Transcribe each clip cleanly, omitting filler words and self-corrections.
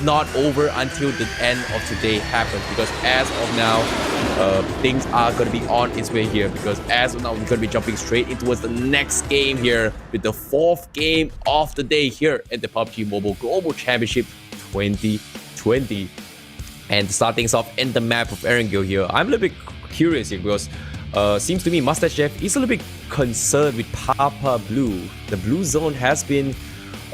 not over until the end of today happens, because as of now, things are going to be on its way here, because as of now, we're going to be jumping straight into the next game here with the 4th game of the day here at the PUBG Mobile Global Championship 2020. And to start things off in the map of Erangel here, I'm a little bit curious here because seems to me Mustache Jeff is a little bit concerned with Papa Blue. The blue zone has been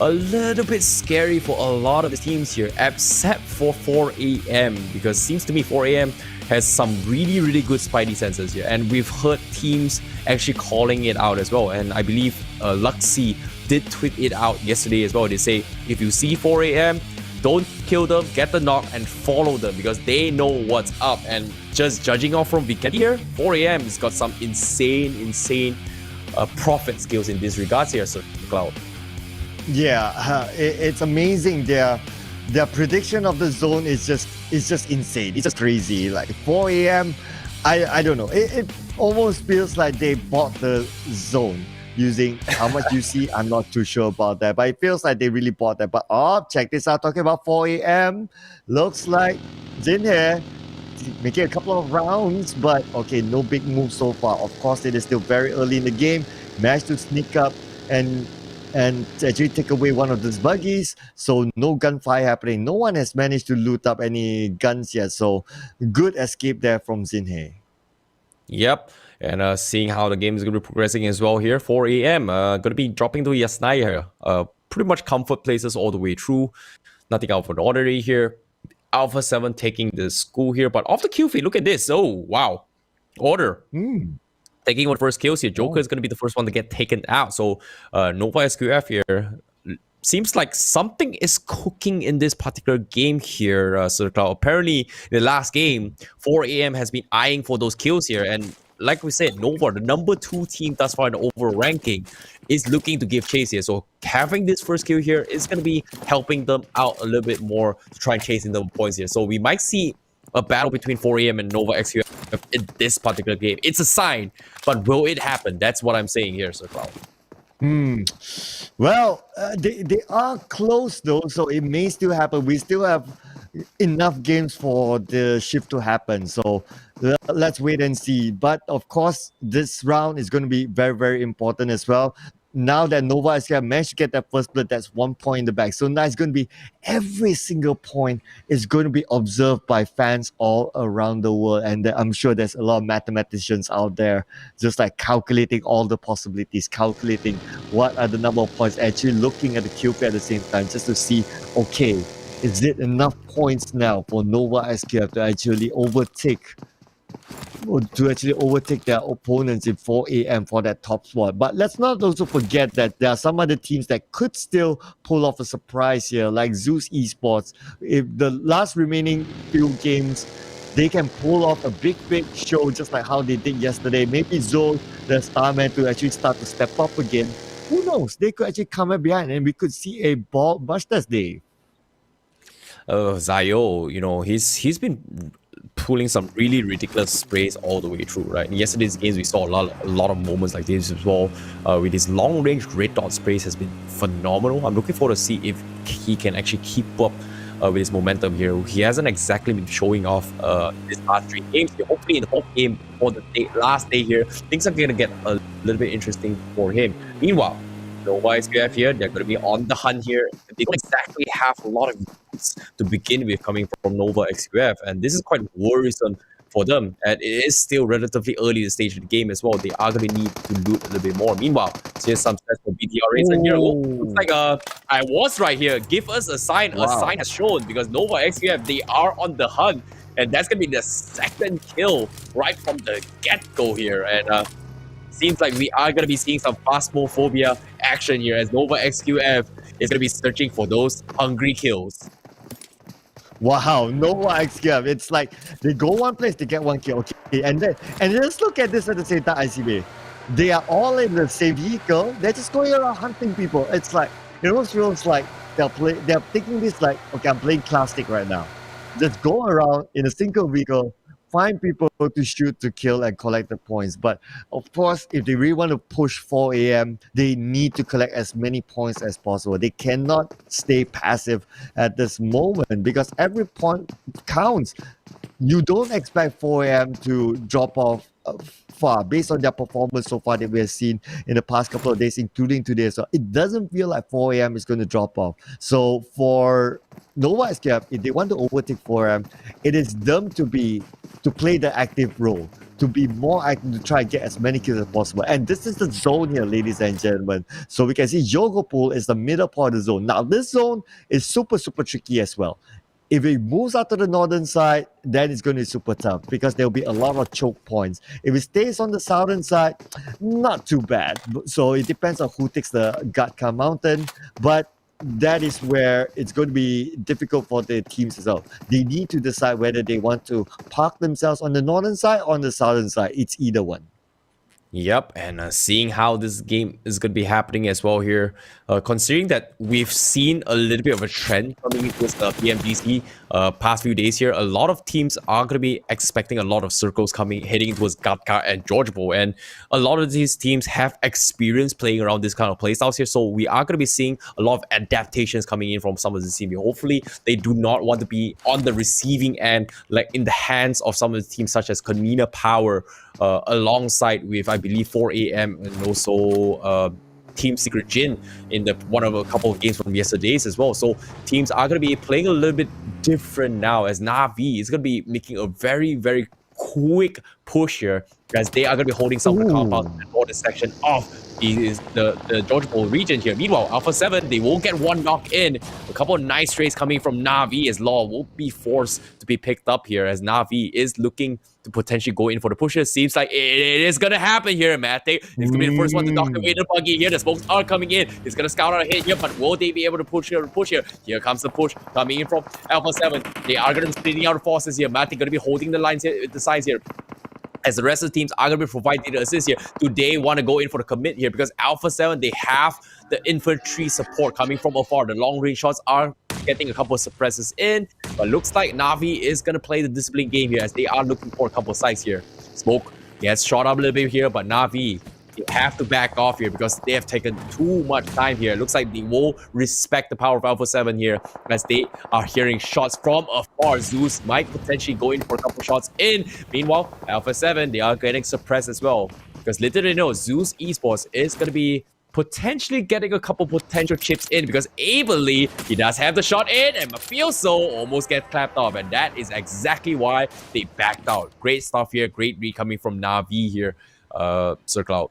a little bit scary for a lot of the teams here, except for 4am, because seems to me 4am has some really good spidey sensors here, and we've heard teams actually calling it out as well. And I believe Luxy did tweet it out yesterday as well. They say if you see 4am, don't kill them, get the knock and follow them, because they know what's up. And just judging off from Viketti here, 4am has got some insane profit skills in this regards here, so Cloud. Yeah, it's amazing. Their prediction of the zone is just insane. It's just crazy. Like 4am, I don't know. It almost feels like they bought the zone using how much you see. I'm not too sure about that, but it feels like they really bought that. But check this out. Talking about 4am, looks like Jin here making a couple of rounds, but okay, no big moves so far. Of course, it is still very early in the game. Managed to sneak up and actually take away one of those buggies, so no gunfire happening. No one has managed to loot up any guns yet, so good escape there from Xinhe. Yep, and seeing how the game is going to be progressing as well here, 4am, going to be dropping to Yasnaya here. Pretty much comfort places all the way through. Nothing out for the ordinary here. Alpha 7 taking the school here, but off the kill feed, look at this. Oh, wow. Order. Taking one first kills here. Joker is going to be the first one to get taken out. So Nova SQF here, seems like something is cooking in this particular game here. So apparently in the last game, 4am has been eyeing for those kills here. And like we said, Nova, the number 2 team thus far in the overall ranking, is looking to give chase here. So having this first kill here is going to be helping them out a little bit more to try and chase in the points here. So we might see a battle between 4am and Nova XQF in this particular game. It's a sign, but will it happen? That's what I'm saying here, Sir Cloud. Well, they are close though, so it may still happen. We still have enough games for the shift to happen, so let's wait and see. But of course, this round is going to be very important as well. Now that Nova SQF managed to get that first blood, that's 1 point in the back. So now it's going to be every single point is going to be observed by fans all around the world. And I'm sure there's a lot of mathematicians out there just like calculating all the possibilities, calculating what are the number of points, actually looking at the kill feed at the same time just to see, okay, is it enough points now for Nova SQF to actually overtake their opponents in 4am for that top spot. But let's not also forget that there are some other teams that could still pull off a surprise here, like Zeus Esports. If the last remaining few games, they can pull off a big show just like how they did yesterday. Maybe Zol, the Starman, to actually start to step up again. Who knows? They could actually come up behind and we could see a ball Busters Day. Zayo, he's been pulling some really ridiculous sprays all the way through, right? In yesterday's games, we saw a lot of moments like this as well. With his long-range red dot sprays has been phenomenal. I'm looking forward to see if he can actually keep up with his momentum here. He hasn't exactly been showing off this last 3 games. Hopefully in the 4th game or the last day here, things are going to get a little bit interesting for him. Meanwhile, Nova SQF here, they're going to be on the hunt here. They don't exactly have a lot of units to begin with coming from Nova SQF, and this is quite worrisome for them. And it is still relatively early in the stage of the game as well. They are going to need to loot a little bit more. Meanwhile, here's some stats for BDRAs here. Looks like I was right here. Give us a sign. Wow. A sign has shown, because Nova SQF, they are on the hunt, and that's going to be the 2nd kill right from the get-go here. And seems like we are going to be seeing some phasmophobia action here, as Nova XQF is going to be searching for those hungry kills. Wow, Nova XQF. It's like they go one place, they get 1 kill. Okay, and let's look at this at the same time, ICB. They are all in the same vehicle. They're just going around hunting people. It's like, it almost feels like they're taking this like, okay, I'm playing classic right now. Just go around in a single vehicle, find people to shoot, to kill, and collect the points. But of course, if they really want to push 4 a.m., they need to collect as many points as possible. They cannot stay passive at this moment because every point counts. You don't expect 4 a.m. to drop off far based on their performance so far that we have seen in the past couple of days, including today. So it doesn't feel like 4 a.m. is going to drop off. So for Nova SKF, if they want to overtake 4 a.m., it is them to play the active role, to be more active, to try and get as many kills as possible. And this is the zone here, ladies and gentlemen. So we can see Yogopool is the middle part of the zone. Now, this zone is super, super tricky as well. If it moves out to the northern side, then it's going to be super tough because there'll be a lot of choke points. If it stays on the southern side, not too bad. So it depends on who takes the Gatka Mountain, but that is where it's going to be difficult for the teams as well. They need to decide whether they want to park themselves on the northern side or on the southern side. It's either one. Yep, and seeing how this game is going to be happening as well here, considering that we've seen a little bit of a trend coming into the PMGC past few days here, a lot of teams are going to be expecting a lot of circles heading towards Gatka and Georgieville, and a lot of these teams have experience playing around this kind of playstyles here, so we are going to be seeing a lot of adaptations coming in from some of the teams. Hopefully, they do not want to be on the receiving end, like in the hands of some of the teams such as Convener Power, alongside with, I believe, 4 a.m. and also Team Secret Jin in one of a couple of games from yesterday's as well. So teams are going to be playing a little bit different now, as Na'Vi is going to be making a very, very quick push here, as they are going to be holding some of the compounds in the northern section of the Georgieville region here. Meanwhile, Alpha 7, they will get one knock in. A couple of nice trades coming from Na'Vi, as Law will be forced to be picked up here, as Na'Vi is looking to potentially go in for the pushes. Seems like it is going to happen here, Matt. It's going to be the first one to knock away the buggy here. The smokes are coming in. It's going to scout out a hit here, but will they be able to push here? Here comes the push coming in from Alpha 7. They are going to be splitting out forces here. Matt, they're going to be holding the lines here, the sides here, as the rest of the teams are going to be providing the assist here. Do they want to go in for the commit here? Because Alpha 7, they have the infantry support coming from afar. The long range shots are getting a couple of suppresses in, but looks like Na'Vi is going to play the discipline game here, as they are looking for a couple of sides here. Smoke gets shot up a little bit here, but Na'Vi, they have to back off here because they have taken too much time here. Looks like they will respect the power of Alpha 7 here, as they are hearing shots from afar. Zeus might potentially go in for a couple shots in. Meanwhile, Alpha 7, they are getting suppressed as well, because little they know, Zeus Esports is going to be potentially getting a couple potential chips in, because Ably, he does have the shot in, and Mafioso almost gets clapped off, and that is exactly why they backed out. Great stuff here. Great read coming from Na'Vi here. Circle out.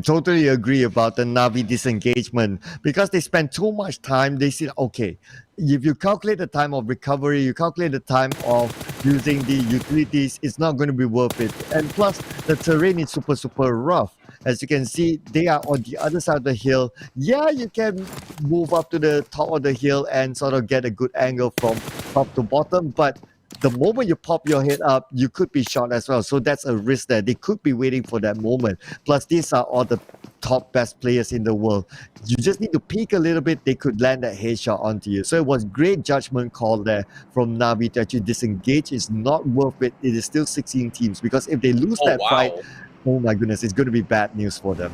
Totally agree about the Na'Vi disengagement, because they spend too much time. They see, okay, if you calculate the time of recovery, you calculate the time of using the utilities, it's not going to be worth it. And plus, the terrain is super, super rough. As you can see, they are on the other side of the hill. Yeah, you can move up to the top of the hill and sort of get a good angle from top to bottom, but the moment you pop your head up, you could be shot as well. So that's a risk there. They could be waiting for that moment. Plus, these are all the top best players in the world. You just need to peek a little bit, they could land that headshot onto you. So it was great judgment call there from Na'Vi to actually disengage. It's not worth it. It is still 16 teams, because if they lose that fight, oh my goodness, it's going to be bad news for them.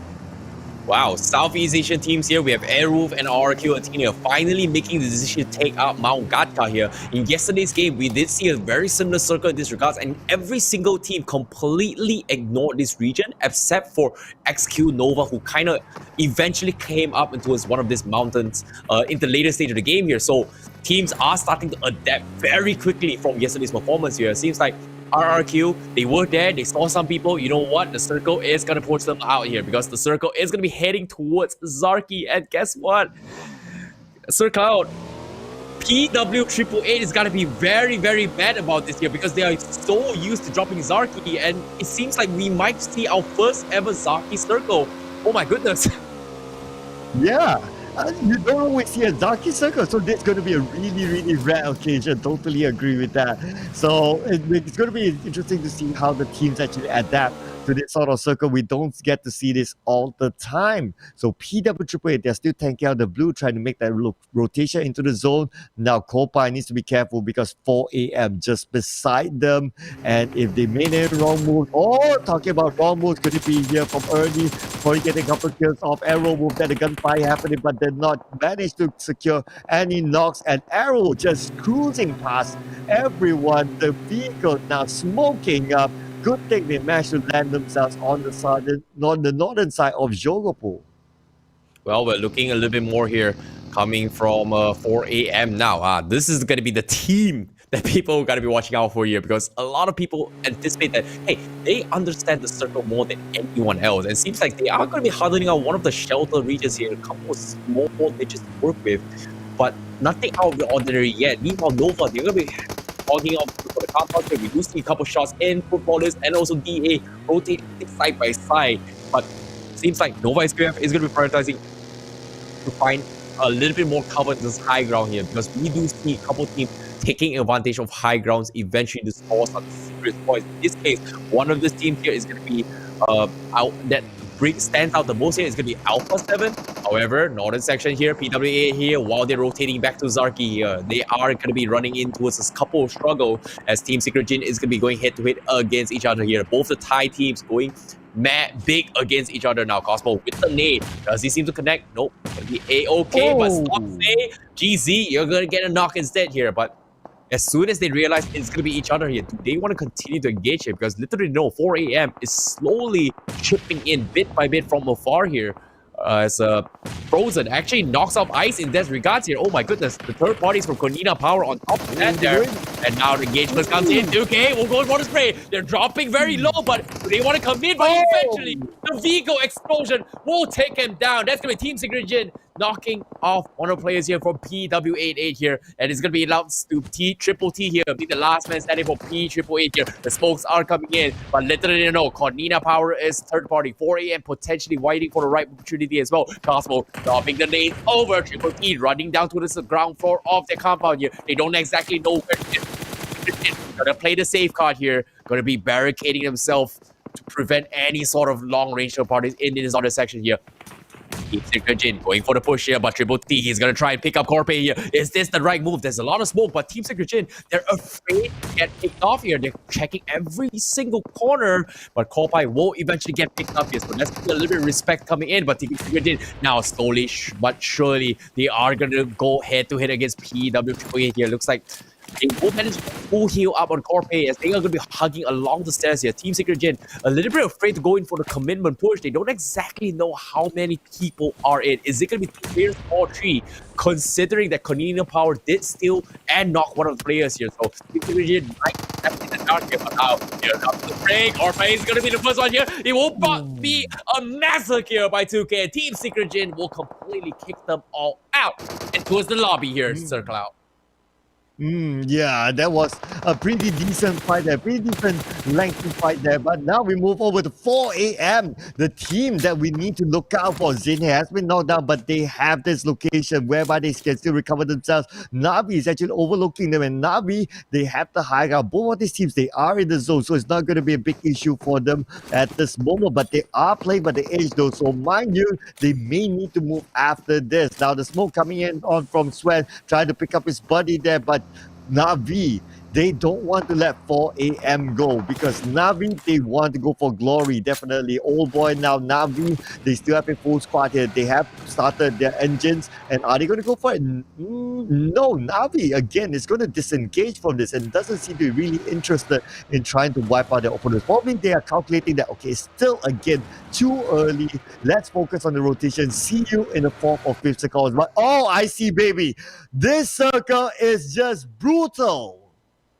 Wow, Southeast Asian teams here. We have Airwolf and RQ Athenia finally making the decision to take out Mount Gatka here. In yesterday's game, we did see a very similar circle in this regards, and every single team completely ignored this region except for XQ Nova, who kind of eventually came up into one of these mountains in the later stage of the game here. So teams are starting to adapt very quickly from yesterday's performance here. It seems like RRQ, they were there, they saw some people. You know what? The circle is going to push them out here, because the circle is going to be heading towards Zarky. And guess what? Circle out. PW888 is going to be very, very bad about this here, because they are so used to dropping Zarky. And it seems like we might see our first ever Zarky circle. Oh my goodness. Yeah. You don't always see a Zarky circle, so this is going to be a really, really rare occasion. Totally agree with that. So it's going to be interesting to see how the teams actually adapt to this sort of circle. We don't get to see this all the time. So PWAAA, they're still tanking out the blue, trying to make that rotation into the zone. Now Copa needs to be careful because 4 a.m. just beside them. And if they made any wrong move, talking about wrong moves, could it be here from early, probably getting a couple of kills off Arrow move, that the gunfire happening, but did not manage to secure any knocks, and Arrow just cruising past everyone. The vehicle now smoking up. Good thing they managed to land themselves on the northern side of Jogopo. Well, we're looking a little bit more here coming from 4 a.m. now. This is going to be the team that people are going to be watching out for here, because a lot of people anticipate that, hey, they understand the circle more than anyone else. And it seems like they are going to be huddling out one of the shelter regions here, a couple of small niches to work with, but nothing out of the ordinary yet. Meanwhile, Nova, they're going to be hogging up for the compound here. We do see a couple shots in footballers and also DA rotating side by side, but seems like Nova SPF is going to be prioritizing to find a little bit more cover in this high ground here, because we do see a couple teams taking advantage of high grounds eventually to score some serious points. In this case, one of the teams here is going to be stands out the most here is going to be Alpha 7. However, northern section here, PWAAA here, while they're rotating back to Zarki here, they are going to be running in towards this couple of struggle as Team Secret Jin is going to be going head-to-head against each other here. Both the Thai teams going mad big against each other now. Cosmo with the nade. Does he seem to connect? Nope. Gonna be A-OK, but stop say, GZ, you're going to get a knock instead here. But as soon as they realize it's going to be each other here, do they want to continue to engage here? Because literally, no, 4 a.m. is slowly chipping in bit by bit from afar here. As Frozen actually knocks off Ice in that regards here. Oh my goodness, the third parties from Konina Power on top of that there. And now the engagement comes in. Okay, we'll go for the spray. They're dropping very low, but they want to come in. But eventually, the vehicle explosion will take him down. That's going to be Team Secret Jin knocking off one of the players here from PWAAA here. And it's going to be allowed to Triple T here. Be the last man standing for P888 here. The smokes are coming in, but literally no. Konina Power is third party. 4 a.m. potentially waiting for the right opportunity as well. Cosmo dropping the nade over. Triple T running down to the ground floor of the compound here. They don't exactly know where to get. Gonna play the safe card here. Gonna be barricading himself to prevent any sort of long-range parties in this other section here. Team Secret Jin going for the push here, but Triple T is gonna try and pick up Corpe here. Is this the right move? There's a lot of smoke, but Team Secret Jin, they're afraid to get picked off here. They're checking every single corner, but Corpe will eventually get picked up here. So let's get a little bit of respect coming in. But Team Secret Jin now slowly but surely they are gonna go head-to-head against PWAAA here. Looks like they will manage to full heal up on Corpe as they are going to be hugging along the stairs here. Team Secret Jin a little bit afraid to go in for the commitment push. They don't exactly know how many people are in. Is it going to be 2 players or 3? Considering that Konina Power did steal and knock one of the players here. So Team Secret Jin might step in the dark here, but now here comes the break. Corpe is going to be the first one here. It will be a massacre by 2K. Team Secret Jin will completely kick them all out. And towards the lobby here, circle out. Yeah, that was a pretty decent fight there, pretty decent lengthy fight there. But now we move over to 4 a.m. The team that we need to look out for. Zinhe has been knocked down, but they have this location whereby they can still recover themselves. Navi is actually overlooking them, and Navi, they have the high ground. Both of these teams, they are in the zone, so it's not going to be a big issue for them at this moment. But they are playing by the edge though, so mind you, they may need to move after this. Now the smoke coming in on from Swen, trying to pick up his buddy there, but Navi, they don't want to let 4 a.m. go because Navi, they want to go for glory. Definitely. Old boy now, Navi, they still have a full squad here. They have started their engines. And are they going to go for it? No, Navi, again, is going to disengage from this and doesn't seem to be really interested in trying to wipe out their opponents. Probably they are calculating that, okay, still, again, too early. Let's focus on the rotation. See you in the 4th or 5th circle. But, oh, I see, baby. This circle is just brutal.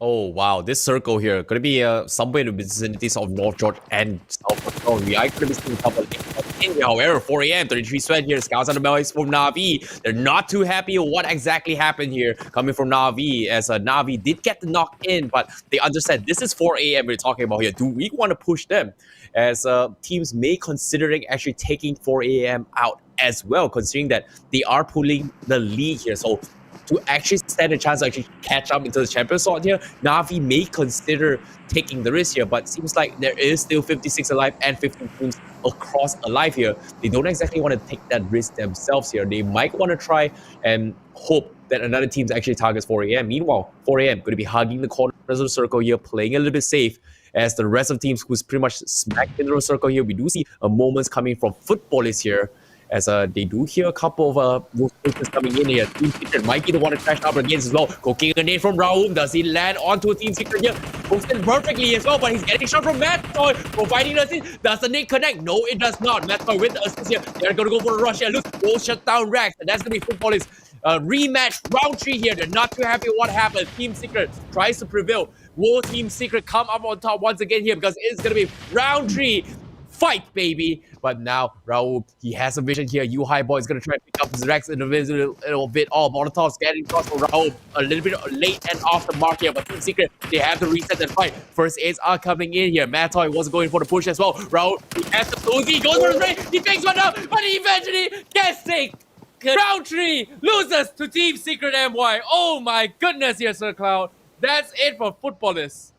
Oh wow, this circle here gonna be somewhere in the vicinities of North George and South George. We are gonna be seeing a couple of in here. However, 4 a.m. 33 Sweat here, scouts on the bellies from Navi. They're not too happy with what exactly happened here coming from Navi, as Navi did get the knock in, but they understand this is 4 a.m. we're talking about here. Do we want to push them? As teams may considering actually taking 4 a.m. out as well, considering that they are pulling the lead here. So to actually stand a chance to actually catch up into the champion slot here, Na'Vi may consider taking the risk here, but seems like there is still 56 alive and 15 teams across alive here. They don't exactly want to take that risk themselves here. They might want to try and hope that another team actually targets 4am. Meanwhile, 4am going to be hugging the corners of the circle here, playing a little bit safe, as the rest of teams who's pretty much smacked into the circle here. We do see moments coming from footballers here, as they do hear a couple of voices coming in here. Team Secret might be the one to crash up against as well. Cooking a nade from Raoul. Does he land onto a Team Secret here? Hooks in perfectly as well, but he's getting shot from Mattoy, providing the assist. Does the nade connect? No, it does not. Mattoy with the assist here. They're going to go for a rush here. Look, will shut down Rax, and that's going to be footballers. Rematch round 3 here. They're not too happy with what happened. Team Secret tries to prevail. Will Team Secret come up on top once again here, because it's going to be round 3. Fight, baby. But now, Raul, he has a vision here. You High Boy is going to try and pick up his Rex in a little bit. Oh, Molotov's getting across for Raul. A little bit late and off the mark here. But Team Secret, they have to reset that fight. First aids are coming in here. Mattoy was going for the push as well. Raul, he has the Uzi. He goes for the break. He takes one out. But he eventually gets taken. Round 3 loses to Team Secret MY. Oh my goodness here, Sir Cloud. That's it for footballers.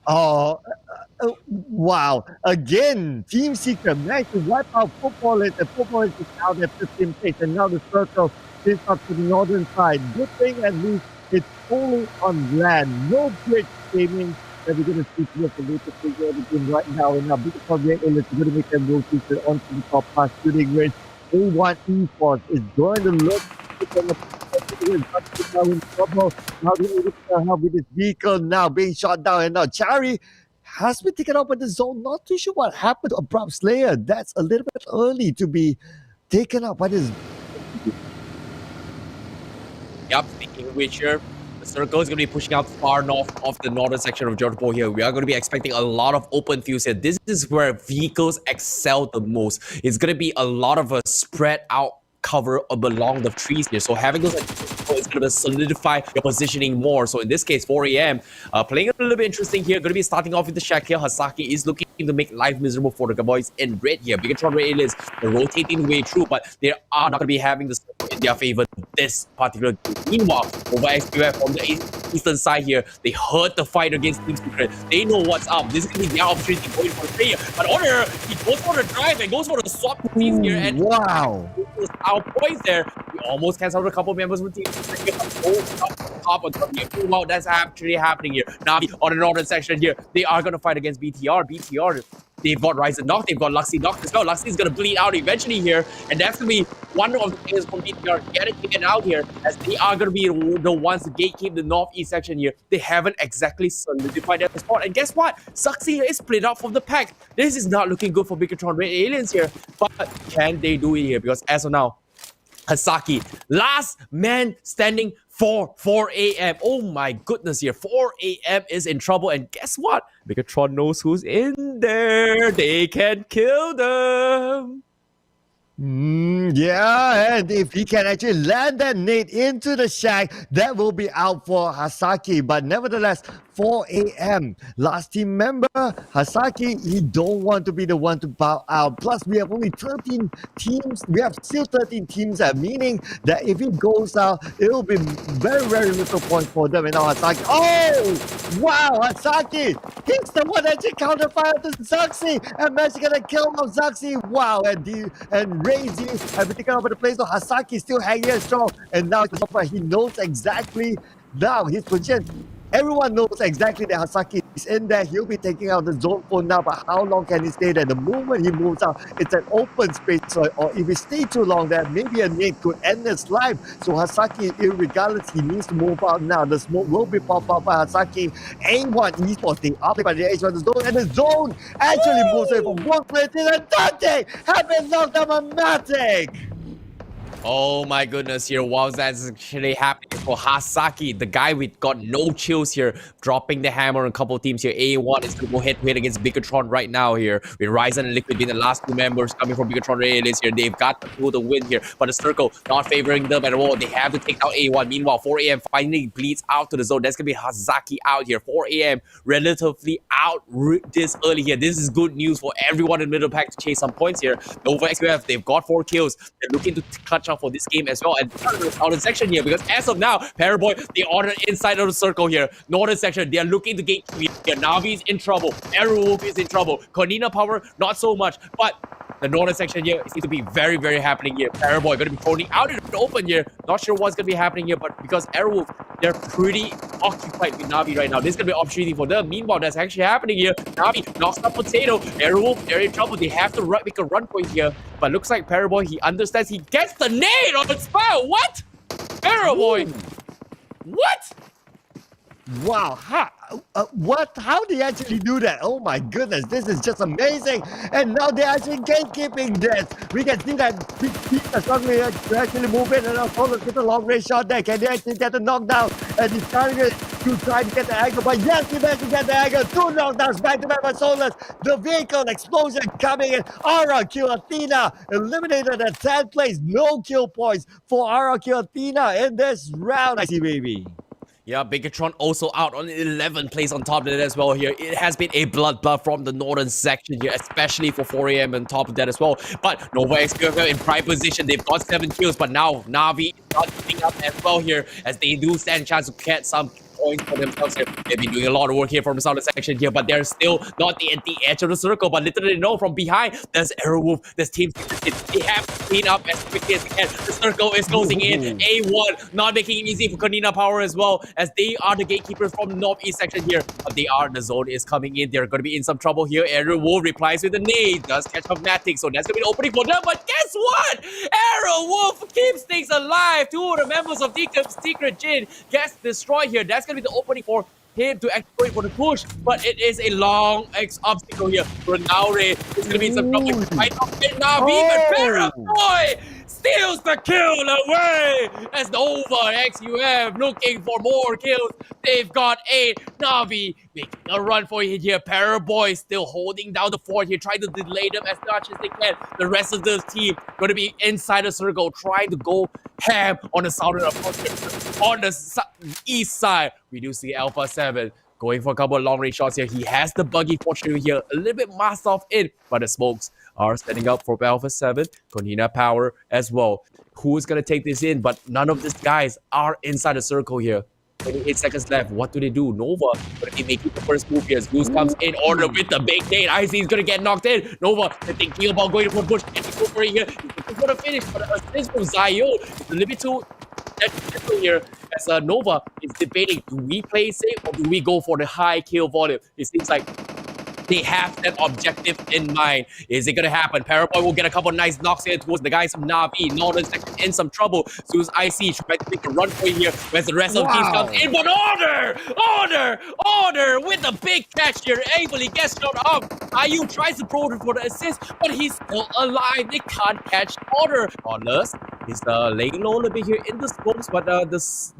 Oh, wow. Again, Team Secret managed to wipe out footballers. The footballers is out at 15th place, and now the circle is up to the northern side. Good thing at least it's only on land. No bridge gaming that we're going to see towards the latest figure of the game right now. And now, because of the Elite, we're going to make them roll feature onto the top pass shooting range. A1 Esports is going to look now in trouble. Now they're able to help with this vehicle now being shot down, and now Chari has been taken out by the zone. Not too sure what happened to Abrupt Slayer. That's a little bit early to be taken out by this. Yep, speaking of which here, the circle is going to be pushing out far north of the northern section of Johor here. We are going to be expecting a lot of open fields here. This is where vehicles excel the most. It's going to be a lot of a spread out cover along the trees here. So having those is going to solidify your positioning more. So in this case, 4am playing a little bit interesting here. Going to be starting off with the shack here. Hasaki is looking to make life miserable for the boys in red here. Bigatron Red Aliens rotating way through, but they are not going to be having the in their favor this particular game. Meanwhile, over XQF from the eastern side here, they heard the fight against Team Secret. They know what's up. This is going to be their opportunity going for the player. But Honor, he goes for the drive and goes for the swap teams here. And wow. Our points there. We almost canceled a couple of members with Team Secret. Wow, that's actually happening here. Navi on the northern section here. They are going to fight against BTR. They've got Rise and Knock. They've got Luxy Knock as well. Luxy is going to bleed out eventually here. And that's going to be one of the players from BTR getting out here, as they are going to be the ones to gatekeep the northeast section here. They haven't exactly solidified their spot. And guess what? Suxy is split up from the pack. This is not looking good for Bigatron Red Aliens here. But can they do it here? Because as of now, Hasaki, last man standing for 4am. Oh my goodness here. 4am is in trouble. And guess what? Bigatron knows who's in there. They can kill them. Yeah, and if he can actually land that nade into the shack, that will be out for Hasaki. But nevertheless, 4am, last team member, Hasaki, he don't want to be the one to bow out. Plus, we have only 13 teams. We have still 13 teams, meaning that if he goes out, it will be very, very little point for them. And now Hasaki, oh, wow, Hasaki, he's the one that actually counterfired to Zaxi, and managed to get a kill on Zaxi. Wow, and Razy have been taken over the place, so Hasaki still hanging here strong, and now he knows exactly now his position. Everyone knows exactly that Hasaki is in there. He'll be taking out the zone for now, but how long can he stay there? The moment he moves out, it's an open space, or if he stays too long there, maybe a nade could end his life. So Hasaki, regardless, he needs to move out now. The smoke will be popped out by Hasaki. A1 Esports, they are by the edge of the zone, and the zone actually moves away from one place to the Dante have been knocked out by Matic. Oh my goodness here. Wow, that's actually happening for Hasaki, the guy with got no chills here, dropping the hammer on a couple of teams here. A1 is going to go head-to-head against Bigatron right now here, with Ryzen and Liquid being the last two members coming from Bigatron Reyes here. They've got to pull the win here, but the circle not favoring them at all. They have to take out A1. Meanwhile, 4am finally bleeds out to the zone. That's going to be Hasaki out here. 4am relatively out this early here. This is good news for everyone in the middle pack to chase some points here. Over XQF, they've got 4 kills. They're looking to clutch out up for this game as well. And Northern section here, because as of now, Paraboy, they are inside of the circle here. Northern section, they are looking to gate here. Navi's in trouble. Aerowolf is in trouble. Konina Power, not so much. But the Northern section here seems to be very, very happening here. Paraboy going to be thrown out in the open here. Not sure what's going to be happening here, but because Aerowolf, they're pretty occupied with Navi right now. This is going to be an opportunity for them. Meanwhile, that's actually happening here. Navi knocks up Potato. Aerowolf, they're in trouble. They have to make a run for it here. But looks like Paraboy, he understands. He gets the nade on the spot. What? Paraboy. What? Wow, what? How do you actually do that? Oh my goodness, this is just amazing. And now they're actually gatekeeping this. We can see that Peacekeeper suddenly actually move in and Solas get a long range shot there. Can they actually get the knockdown? And he's trying to try to get the angle, but yes, he managed to get the angle. 2 knockdowns back to back by Solas. The vehicle explosion coming in. Aura kill Athena, eliminated at 10th place. No kill points for Aura kill Athena in this round. I see, baby. Yeah, Bigatron also out on 11th place on top of that as well here. It has been a bloodbath from the northern section here, especially for 4am on top of that as well. But Nova XQFL in prime position. They've got 7 kills, but now Navi is not giving up as well here, as they do stand a chance to get some points for themselves here. They've been doing a lot of work here from the southern section here, but they're still not at the edge of the circle. But little they know, from behind, there's Aerowolf, there's Team Tencent. They have to clean up as quickly as they can. The circle is closing in. A1 not making it easy for Konina Power as well, as they are the gatekeepers from northeast section here. But the zone is coming in. They're going to be in some trouble here. Aerowolf replies with a nade, does catch up Matic, so that's going to be an opening for them. But guess what? Aerowolf keeps things alive. 2 of the members of Secret Jin gets destroyed here. That's going to be the opening for him to exploit for the push, but it is a long obstacle here. Renaure is going to be in some trouble. Right off Navi, but Paraboy steals the kill away as Nova XUF looking for more kills. They've got 8. Navi making a run for it here. Paraboy still holding down the fort here, trying to delay them as much as they can. The rest of the team going to be inside the circle, trying to go ham on the southern approach. On the east side, we do see Alpha 7 going for a couple of long range shots here. He has the buggy fortunately here, a little bit masked off in, but the smokes are setting up for Alpha 7. Konina Power as well. Who's going to take this in? But none of these guys are inside the circle here. 28 seconds left. What do they do? Nova going to be making the first move here. Goose comes in order with the big nade. IC is going to get knocked in. Nova, they're thinking about going for push. And go for it here. He's going to finish. But assist from Zion is a little bit too here, as Nova is debating, do we play safe or do we go for the high kill volume? It seems like they have that objective in mind. Is it going to happen? Paraboy will get a couple nice knocks here towards the guys from Navi. Northern section in some trouble. Zeus IC trying to make a run for it here, whereas the rest of the team comes in. But Order with the big catch here. Ably gets shot up. IU tries to pro for the assist, but he's still alive. They can't catch Order. Honest is laying low a little bit here in the scopes, but it's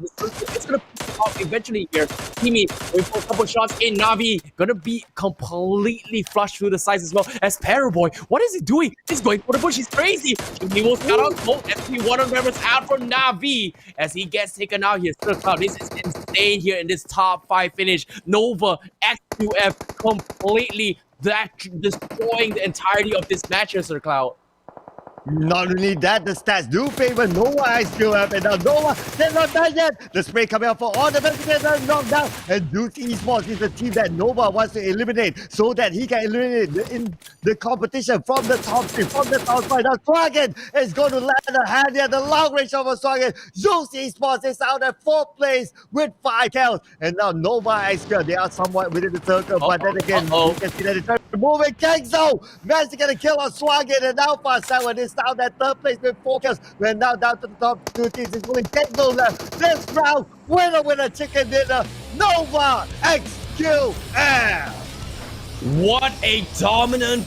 going to pick up eventually here. Kimi going for a couple shots in. Navi going to be completely flushed through the sides as well as Paraboy. What is he doing? He's going for the bush. He's crazy. He will cut out both SP one of members out from Navi as he gets taken out here. This is insane here in this top 5 finish. Nova XQF completely destroying the entirety of this match here, Sir Cloud. Not only that, the stats do favor Nova XQF, and now Nova, they're not done yet. The spray coming out for all the investigators knocked down, and Duke Esports is the team that Nova wants to eliminate so that he can eliminate in the competition from the top 3, from the top 5. Now Swaggin is going to land a hand here, the long range of Swaggin. Zeus Esports is out at 4th place with 5 kills, and now Nova XQF, they are somewhat within the circle, but then again, you can see that it's trying to move it. Kengzo managed to get a kill on Swaggin, and Alpha 7 is down at 3rd place with 4 kills. We're now down to the top 2 teams. It's only Kengzo left. This round, winner, chicken dinner, Nova XQF. What a dominant